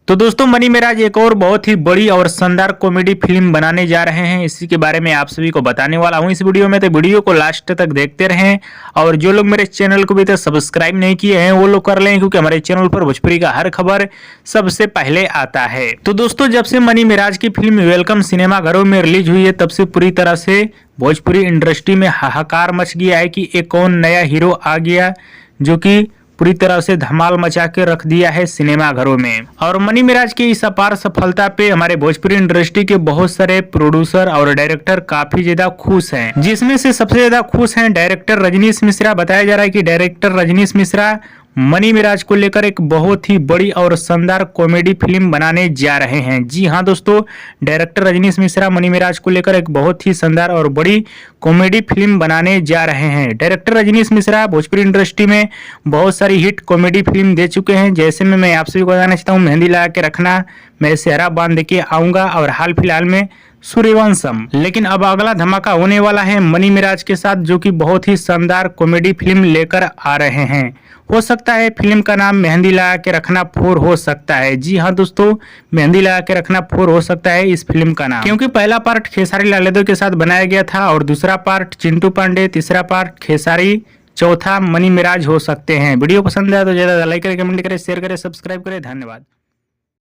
तो दोस्तों मनी मिराज एक और बहुत ही बड़ी और शानदार कॉमेडी फिल्म बनाने जा रहे हैं। इसी के बारे में आप सभी को बताने वाला हूं इस वीडियो में, तो वीडियो को लास्ट तक देखते रहें। और जो लोग मेरे चैनल को भी तक सब्सक्राइब नहीं किए हैं वो लोग कर लें, क्योंकि हमारे चैनल पर भोजपुरी का हर खबर सबसे पहले आता है। तो दोस्तों जब से मनी मिराज की फिल्म वेलकम सिनेमा घरों में रिलीज हुई है तब से पूरी तरह से भोजपुरी इंडस्ट्री में हाहाकार मच गया है कि एक कौन नया हीरो आ गया जो कि पूरी तरह से धमाल मचा के रख दिया है सिनेमा घरों में। और मनी मिराज की इस अपार सफलता पे हमारे भोजपुरी इंडस्ट्री के बहुत सारे प्रोड्यूसर और डायरेक्टर काफी ज्यादा खुश हैं, जिसमें से सबसे ज्यादा खुश हैं डायरेक्टर रजनीश मिश्रा। बताया जा रहा है कि डायरेक्टर रजनीश मिश्रा मनी मिराज को लेकर एक बहुत ही बड़ी और शानदार कॉमेडी फिल्म बनाने जा रहे हैं। जी हाँ दोस्तों, डायरेक्टर रजनीश मिश्रा मनी मिराज को लेकर एक बहुत ही शानदार और बड़ी कॉमेडी फिल्म बनाने जा रहे हैं। डायरेक्टर रजनीश मिश्रा भोजपुरी इंडस्ट्री में बहुत सारी हिट कॉमेडी फिल्म दे चुके हैं, जैसे में मैं आप सभी को बताना चाहता हूँ मेहंदी लगा के रखना, मैं सेहरा बांध के आऊंगा और हाल फिलहाल में सूर्यवंशम। लेकिन अब अगला धमाका होने वाला है मनी मिराज के साथ, जो कि बहुत ही शानदार कॉमेडी फिल्म लेकर आ रहे हैं। हो सकता है फिल्म का नाम मेहंदी लगा के रखना 4 हो सकता है। जी हाँ दोस्तों, मेहंदी लगा के रखना 4 हो सकता है इस फिल्म का नाम, क्योंकि पहला पार्ट खेसारी लाल यादव के साथ बनाया गया था और दूसरा पार्ट चिंटू पांडे, तीसरा पार्ट खेसारी, चौथा मनी मिराज हो सकते हैं। वीडियो पसंद आया तो ज्यादा लाइक करें, कमेंट करें, शेयर करें, सब्सक्राइब करें। धन्यवाद।